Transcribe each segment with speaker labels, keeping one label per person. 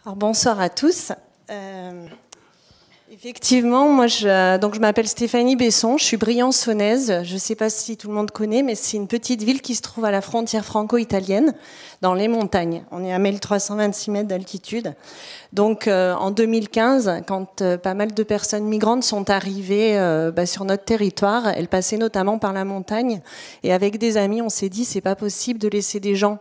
Speaker 1: Alors, bonsoir à tous. Effectivement, moi je m'appelle Stéphanie Besson, je suis briançonnaise. Je ne sais pas si tout le monde connaît, mais c'est une petite ville qui se trouve à la frontière franco-italienne, dans les montagnes. On est à 1326 mètres d'altitude. Donc en 2015, quand pas mal de personnes migrantes sont arrivées sur notre territoire, elles passaient notamment par la montagne. Et avec des amis, on s'est dit c'est pas possible de laisser des gens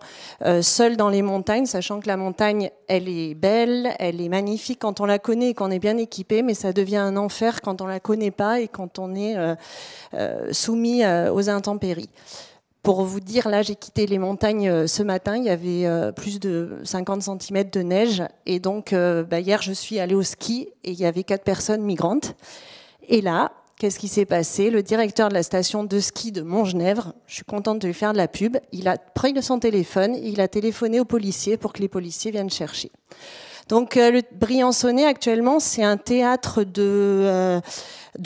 Speaker 1: seuls dans les montagnes, sachant que la montagne, elle est belle, elle est magnifique quand on la connaît et qu'on est bien équipé, mais ça devient un enfer quand on la connaît pas et quand on est soumis aux intempéries. Pour vous dire, là, j'ai quitté les montagnes ce matin. Il y avait plus de 50 cm de neige. Et donc, hier, je suis allée au ski et il y avait 4 personnes migrantes. Et là, qu'est-ce qui s'est passé? Le directeur de la station de ski de Montgenèvre, je suis contente de lui faire de la pub, il a pris son téléphone, il a téléphoné aux policiers pour que les policiers viennent chercher. Donc, le Briançonnais, actuellement, c'est un théâtre de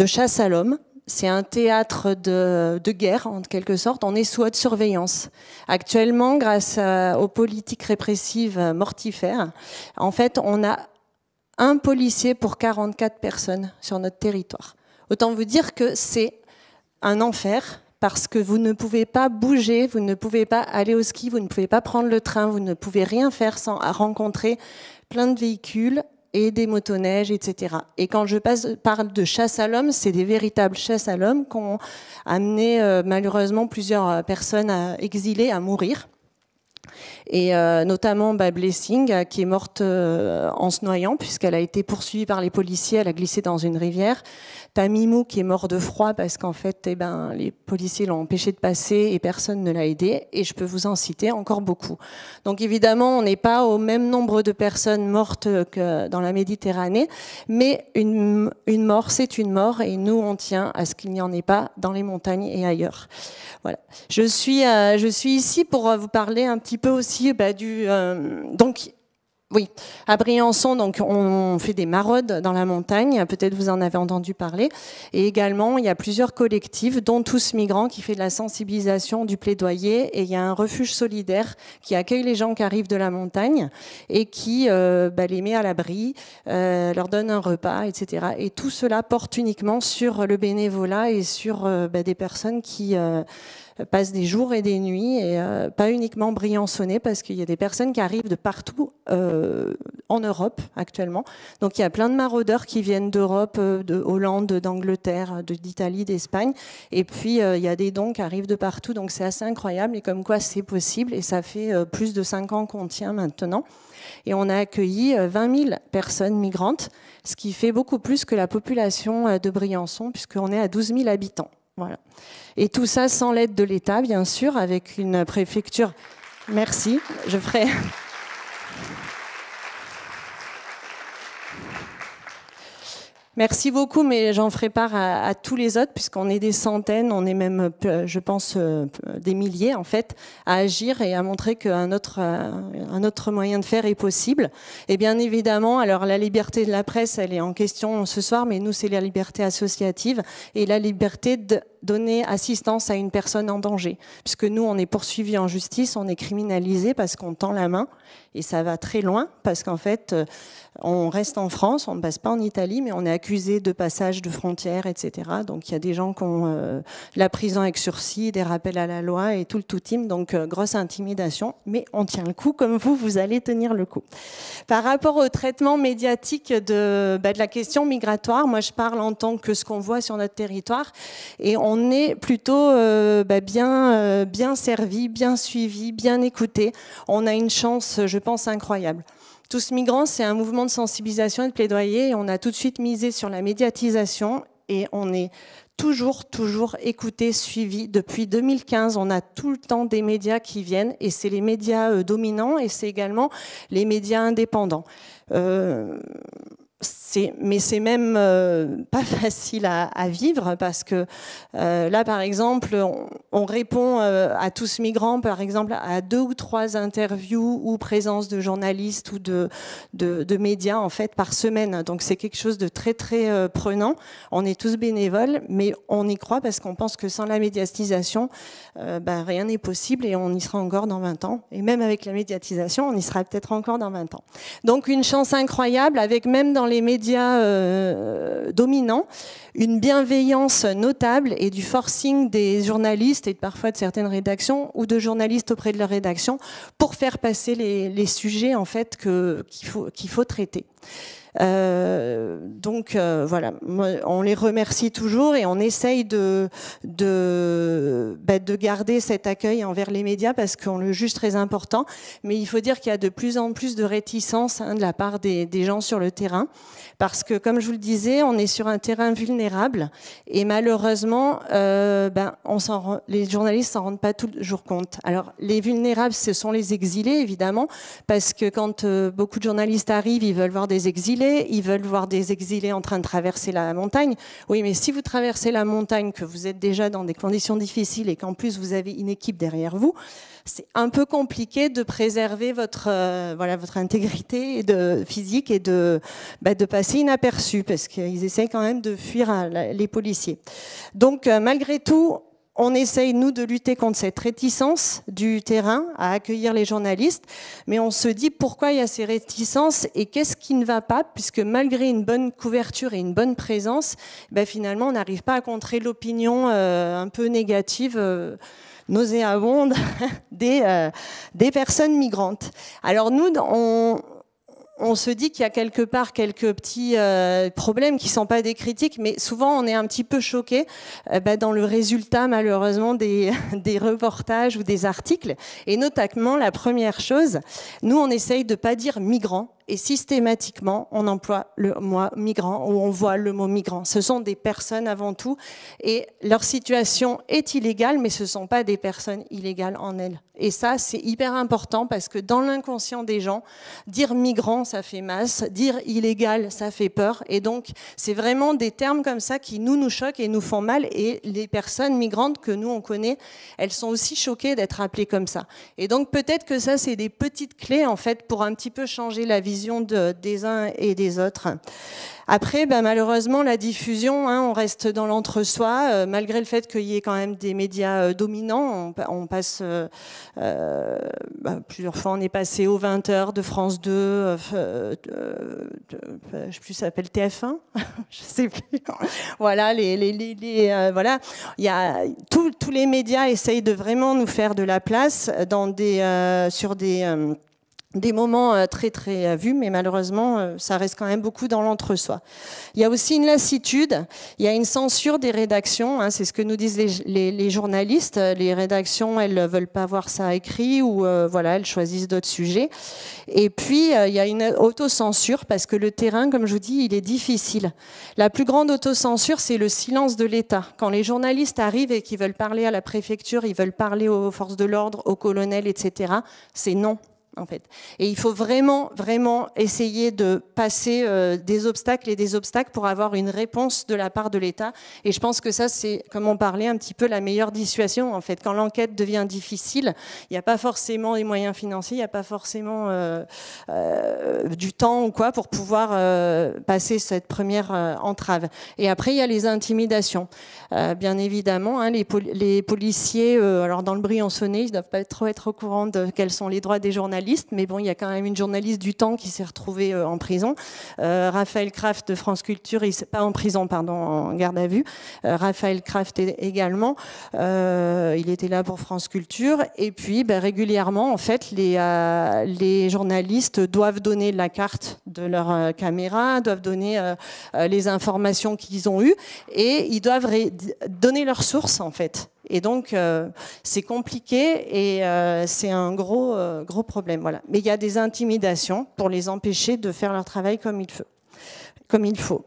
Speaker 1: chasse à l'homme. C'est un théâtre de guerre, en quelque sorte. On est sous haute surveillance. Actuellement, grâce aux politiques répressives mortifères, en fait, on a un policier pour 44 personnes sur notre territoire. Autant vous dire que c'est un enfer, parce que vous ne pouvez pas bouger, vous ne pouvez pas aller au ski, vous ne pouvez pas prendre le train, vous ne pouvez rien faire sans rencontrer plein de véhicules et des motoneiges, etc. Et quand je parle de chasse à l'homme, c'est des véritables chasses à l'homme qui ont amené malheureusement plusieurs personnes exilées à mourir. Et notamment Blessing, qui est morte en se noyant, puisqu'elle a été poursuivie par les policiers, elle a glissé dans une rivière. Tamimou, qui est mort de froid, parce qu'en fait, les policiers l'ont empêché de passer et personne ne l'a aidé. Et je peux vous en citer encore beaucoup. Donc évidemment, on n'est pas au même nombre de personnes mortes que dans la Méditerranée, mais une mort, c'est une mort, et nous, on tient à ce qu'il n'y en ait pas dans les montagnes et ailleurs. Voilà. Je suis ici pour vous parler un petit peu aussi oui, à Briançon, donc on fait des maraudes dans la montagne, peut-être vous en avez entendu parler. Et également, il y a plusieurs collectifs, dont Tous Migrants, qui fait de la sensibilisation, du plaidoyer. Et il y a un refuge solidaire qui accueille les gens qui arrivent de la montagne et qui les met à l'abri, leur donne un repas, etc. Et tout cela porte uniquement sur le bénévolat et sur des personnes qui passent des jours et des nuits, et pas uniquement briançonnais, parce qu'il y a des personnes qui arrivent de partout en Europe actuellement. Donc il y a plein de maraudeurs qui viennent d'Europe, de Hollande, d'Angleterre, d'Italie, d'Espagne, et puis il y a des dons qui arrivent de partout, donc c'est assez incroyable, et comme quoi c'est possible, et ça fait plus de 5 ans qu'on tient maintenant. Et on a accueilli 20 000 personnes migrantes, ce qui fait beaucoup plus que la population de Briançon, puisqu'on est à 12 000 habitants. Voilà. Et tout ça sans l'aide de l'État, bien sûr, avec une préfecture. Merci, je ferai. Merci beaucoup, mais j'en ferai part à tous les autres, puisqu'on est des centaines, on est même, je pense, des milliers, en fait, à agir et à montrer qu'un autre moyen de faire est possible. Et bien évidemment, alors la liberté de la presse, elle est en question ce soir, mais nous, c'est la liberté associative et la liberté de donner assistance à une personne en danger. Puisque nous, on est poursuivis en justice, on est criminalisés parce qu'on tend la main, et ça va très loin, parce qu'en fait, on reste en France, on ne passe pas en Italie, mais on est accusé de passage de frontières, etc. Donc il y a des gens qui ont la prison avec sursis, des rappels à la loi et tout le tout-team, donc grosse intimidation, mais on tient le coup, comme vous allez tenir le coup. Par rapport au traitement médiatique de la question migratoire, moi je parle en tant que ce qu'on voit sur notre territoire, et on est plutôt bien servi, bien suivi, bien écouté. On a une chance, je pense, incroyable. Tous Migrants, c'est un mouvement de sensibilisation et de plaidoyer, et on a tout de suite misé sur la médiatisation, et on est toujours écouté, suivi. Depuis 2015, on a tout le temps des médias qui viennent, et c'est les médias dominants, et c'est également les médias indépendants. mais c'est même pas facile à vivre parce que là, par exemple, on répond à tous migrants, par exemple, à 2 ou 3 interviews ou présence de journalistes ou de médias en fait par semaine. Donc c'est quelque chose de très très prenant. On est tous bénévoles, mais on y croit parce qu'on pense que sans la médiatisation, rien n'est possible et on y sera encore dans 20 ans. Et même avec la médiatisation, on y sera peut-être encore dans 20 ans. Donc une chance incroyable avec même dans les médias dominants, une bienveillance notable et du forcing des journalistes et parfois de certaines rédactions ou de journalistes auprès de leur rédaction pour faire passer les sujets en fait qu'il faut traiter. Voilà, on les remercie toujours et on essaye de garder cet accueil envers les médias parce qu'on le juge très important. Mais il faut dire qu'il y a de plus en plus de réticence de la part des gens sur le terrain parce que, comme je vous le disais, on est sur un terrain vulnérable et malheureusement, les journalistes s'en rendent pas toujours compte. Alors, les vulnérables, ce sont les exilés, évidemment, parce que quand beaucoup de journalistes arrivent, ils veulent voir des exilés. Ils veulent voir des exilés en train de traverser la montagne. Oui, mais si vous traversez la montagne, que vous êtes déjà dans des conditions difficiles et qu'en plus vous avez une équipe derrière vous, c'est un peu compliqué de préserver votre intégrité physique et de passer inaperçu parce qu'ils essayent quand même de fuir les policiers. Donc, malgré tout, on essaye, nous, de lutter contre cette réticence du terrain à accueillir les journalistes, mais on se dit pourquoi il y a ces réticences et qu'est-ce qui ne va pas, puisque malgré une bonne couverture et une bonne présence, finalement, on n'arrive pas à contrer l'opinion un peu négative, nauséabonde des personnes migrantes. Alors nous, on se dit qu'il y a quelque part quelques petits problèmes qui ne sont pas des critiques, mais souvent on est un petit peu choqué dans le résultat malheureusement des reportages ou des articles. Et notamment la première chose, nous on essaye de ne pas dire migrants. Et systématiquement, on emploie le mot migrant ou on voit le mot migrant. Ce sont des personnes avant tout et leur situation est illégale, mais ce ne sont pas des personnes illégales en elles. Et ça, c'est hyper important parce que dans l'inconscient des gens, dire migrant, ça fait masse, dire illégal, ça fait peur. Et donc, c'est vraiment des termes comme ça qui nous choquent et nous font mal. Et les personnes migrantes que nous, on connaît, elles sont aussi choquées d'être appelées comme ça. Et donc, peut-être que ça, c'est des petites clés, en fait, pour un petit peu changer la vision des uns et des autres. Après, malheureusement, la diffusion, on reste dans l'entre-soi, malgré le fait qu'il y ait quand même des médias dominants. On passe plusieurs fois, on est passé aux 20h de France 2, je sais plus, ça s'appelle TF1, je sais plus. Voilà, voilà. Il y a tous les médias essayent de vraiment nous faire de la place sur des moments très très vus, mais malheureusement, ça reste quand même beaucoup dans l'entre-soi. Il y a aussi une lassitude, il y a une censure des rédactions, c'est ce que nous disent les journalistes. Les rédactions, elles ne veulent pas voir ça écrit ou elles choisissent d'autres sujets. Et puis, il y a une autocensure parce que le terrain, comme je vous dis, il est difficile. La plus grande autocensure, c'est le silence de l'État. Quand les journalistes arrivent et qu'ils veulent parler à la préfecture, ils veulent parler aux forces de l'ordre, aux colonels, etc., c'est non. En fait. Et il faut vraiment, vraiment essayer de passer des obstacles pour avoir une réponse de la part de l'État. Et je pense que ça, c'est, comme on parlait, un petit peu la meilleure dissuasion. En fait, quand l'enquête devient difficile, il n'y a pas forcément les moyens financiers, il n'y a pas forcément du temps ou quoi pour pouvoir passer cette première entrave. Et après, il y a les intimidations. Bien évidemment, les policiers, alors dans le Briançonnais, ils ne doivent pas trop être au courant de quels sont les droits des journalistes. Mais bon, il y a quand même une journaliste du Temps qui s'est retrouvée en prison. Raphaël Kraft de France Culture, pas en prison, pardon, en garde à vue. Raphaël Kraft également. Il était là pour France Culture. Et puis, régulièrement, en fait, les journalistes doivent donner la carte de leur caméra, doivent donner les informations qu'ils ont eues et ils doivent donner leurs sources, en fait. Et donc, c'est compliqué et c'est un gros problème. Voilà. Mais il y a des intimidations pour les empêcher de faire leur travail comme il faut.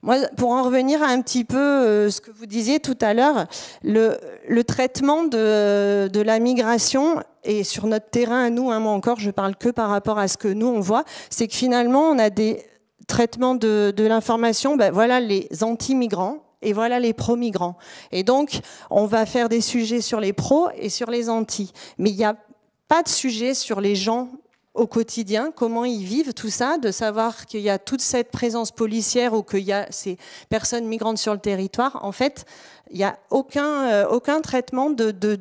Speaker 1: Moi, pour en revenir à un petit peu ce que vous disiez tout à l'heure, le traitement de la migration et sur notre terrain à nous, moi encore, je parle que par rapport à ce que nous on voit, c'est que finalement on a des traitement de l'information, ben voilà les anti-migrants et voilà les pro-migrants. Et donc, on va faire des sujets sur les pros et sur les anti. Mais il n'y a pas de sujet sur les gens au quotidien, comment ils vivent tout ça, de savoir qu'il y a toute cette présence policière ou qu'il y a ces personnes migrantes sur le territoire. En fait, il n'y a aucun traitement de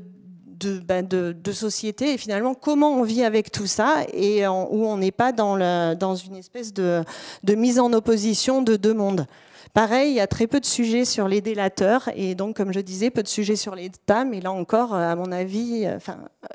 Speaker 1: société et finalement comment on vit avec tout ça et où on n'est pas dans une espèce de mise en opposition de deux mondes. Pareil, il y a très peu de sujets sur les délateurs et donc, comme je disais, peu de sujets sur l'État. Mais là encore, à mon avis,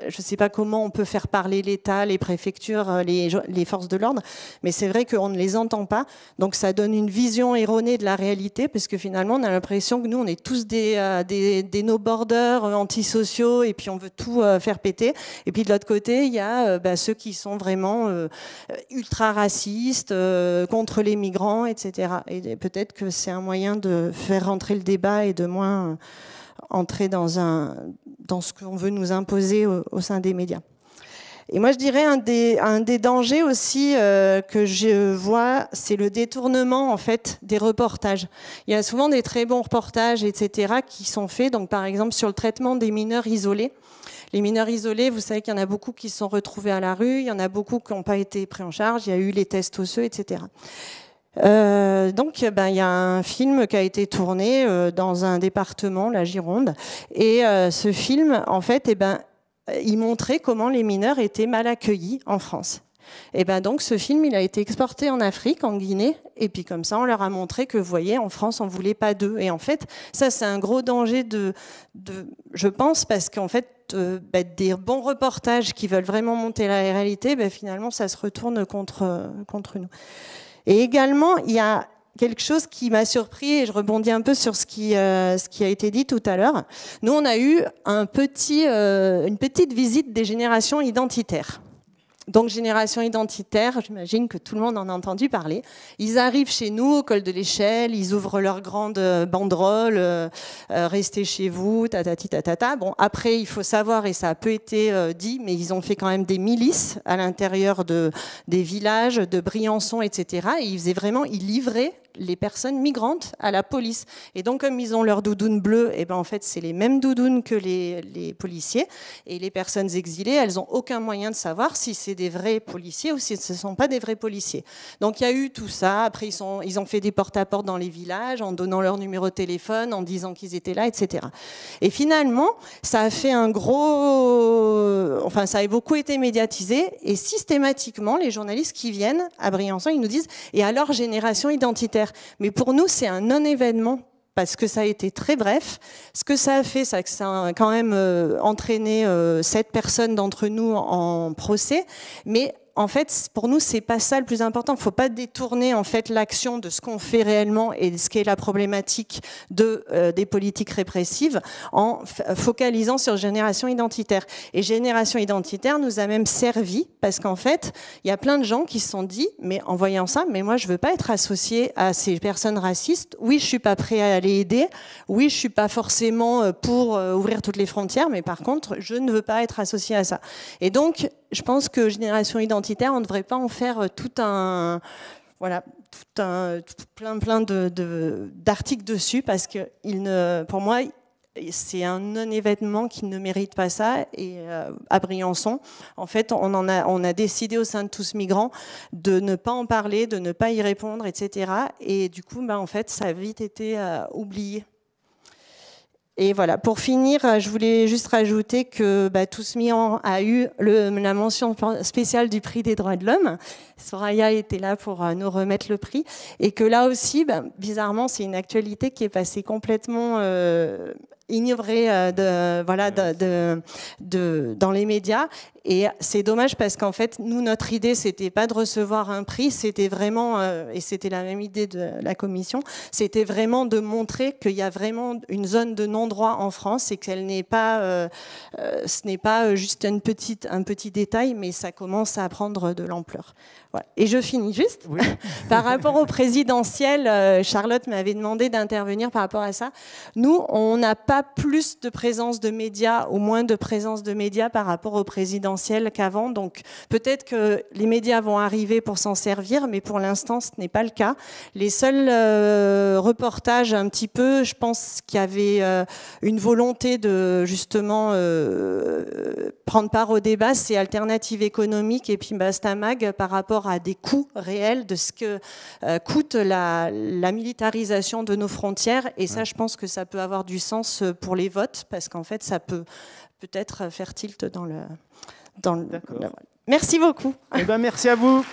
Speaker 1: je ne sais pas comment on peut faire parler l'État, les préfectures, les forces de l'ordre, mais c'est vrai qu'on ne les entend pas. Donc, ça donne une vision erronée de la réalité parce que finalement, on a l'impression que nous, on est tous des no-borders antisociaux et puis on veut tout faire péter. Et puis de l'autre côté, il y a ceux qui sont vraiment ultra racistes, contre les migrants, etc. Et peut-être que c'est un moyen de faire rentrer le débat et de moins entrer dans ce qu'on veut nous imposer au sein des médias. Et moi, je dirais un des dangers aussi que je vois, c'est le détournement en fait des reportages. Il y a souvent des très bons reportages, etc., qui sont faits. Donc, par exemple, sur le traitement des mineurs isolés. Les mineurs isolés, vous savez qu'il y en a beaucoup qui se sont retrouvés à la rue, il y en a beaucoup qui n'ont pas été pris en charge, il y a eu les tests osseux, etc. Donc, il y a un film qui a été tourné dans un département, la Gironde, et ce film, en fait, il montrait comment les mineurs étaient mal accueillis en France. Et donc, ce film, il a été exporté en Afrique, en Guinée, et puis comme ça, on leur a montré que, vous voyez, en France, on voulait pas d'eux. Et en fait, ça, c'est un gros danger je pense, parce qu'en fait, des bons reportages qui veulent vraiment monter la réalité, finalement, ça se retourne contre nous. Et également, il y a quelque chose qui m'a surpris, et je rebondis un peu sur ce qui a été dit tout à l'heure. Nous, on a eu une petite visite des générations identitaires. Donc, génération identitaire, j'imagine que tout le monde en a entendu parler. Ils arrivent chez nous, au col de l'Échelle, ils ouvrent leur grande banderole, restez chez vous, tatati tatata. Bon, après, il faut savoir, et ça a peu été dit, mais ils ont fait quand même des milices à l'intérieur des villages, de Briançon, etc. Et ils livraient les personnes migrantes à la police. Et donc, comme ils ont leur doudoune bleue, en fait, c'est les mêmes doudounes que les policiers. Et les personnes exilées, elles n'ont aucun moyen de savoir si c'est des vrais policiers ou si ce ne sont pas des vrais policiers. Donc, il y a eu tout ça. Après, ils ont fait des porte-à-porte dans les villages, en donnant leur numéro de téléphone, en disant qu'ils étaient là, etc. Et finalement, ça a fait ça a beaucoup été médiatisé. Et systématiquement, les journalistes qui viennent à Briançon, ils nous disent « Et alors, génération identitaire ?» Mais pour nous, c'est un non-événement parce que ça a été très bref. Ce que ça a fait, c'est que ça a quand même entraîné 7 personnes d'entre nous en procès. Mais en fait, pour nous, c'est pas ça le plus important. Il ne faut pas détourner en fait l'action de ce qu'on fait réellement et de ce qu'est la problématique des politiques répressives en focalisant sur génération identitaire. Et génération identitaire nous a même servi parce qu'en fait, il y a plein de gens qui se sont dit, mais en voyant ça, mais moi, je veux pas être associé à ces personnes racistes. Oui, je suis pas prêt à les aider. Oui, je suis pas forcément pour ouvrir toutes les frontières, mais par contre, je ne veux pas être associé à ça. Et donc, je pense que génération identitaire, on ne devrait pas en faire plein d'articles dessus parce que pour moi, c'est un non-événement qui ne mérite pas ça. Et à Briançon, en fait, on a décidé au sein de Tous Migrants de ne pas en parler, de ne pas y répondre, etc. Et du coup, en fait, ça a vite été oublié. Et voilà, pour finir, je voulais juste rajouter que Tous Migrants a eu la mention spéciale du prix des droits de l'homme. Soraya était là pour nous remettre le prix. Et que là aussi, bizarrement, c'est une actualité qui est passée complètement ignorée dans les médias. Et c'est dommage parce qu'en fait, nous, notre idée, c'était pas de recevoir un prix, c'était vraiment, et c'était la même idée de la commission, c'était vraiment de montrer qu'il y a vraiment une zone de non-droit en France et qu'elle n'est pas, ce n'est pas juste un petit détail, mais ça commence à prendre de l'ampleur. Voilà. Et je finis juste. Oui. Par rapport au présidentiel, Charlotte m'avait demandé d'intervenir par rapport à ça. Nous, on n'a pas pas plus de présence de médias ou moins de présence de médias par rapport au présidentiel qu'avant. Donc peut-être que les médias vont arriver pour s'en servir, mais pour l'instant, ce n'est pas le cas. Les seuls reportages un petit peu, je pense qu'il y avait une volonté de justement prendre part au débat, c'est Alternative économique et puis Bastamag par rapport à des coûts réels de ce que coûte la militarisation de nos frontières. Et ça, je pense que ça peut avoir du sens pour les votes, parce qu'en fait, ça peut peut-être faire tilt dans le... Merci beaucoup.
Speaker 2: Eh ben, merci à vous.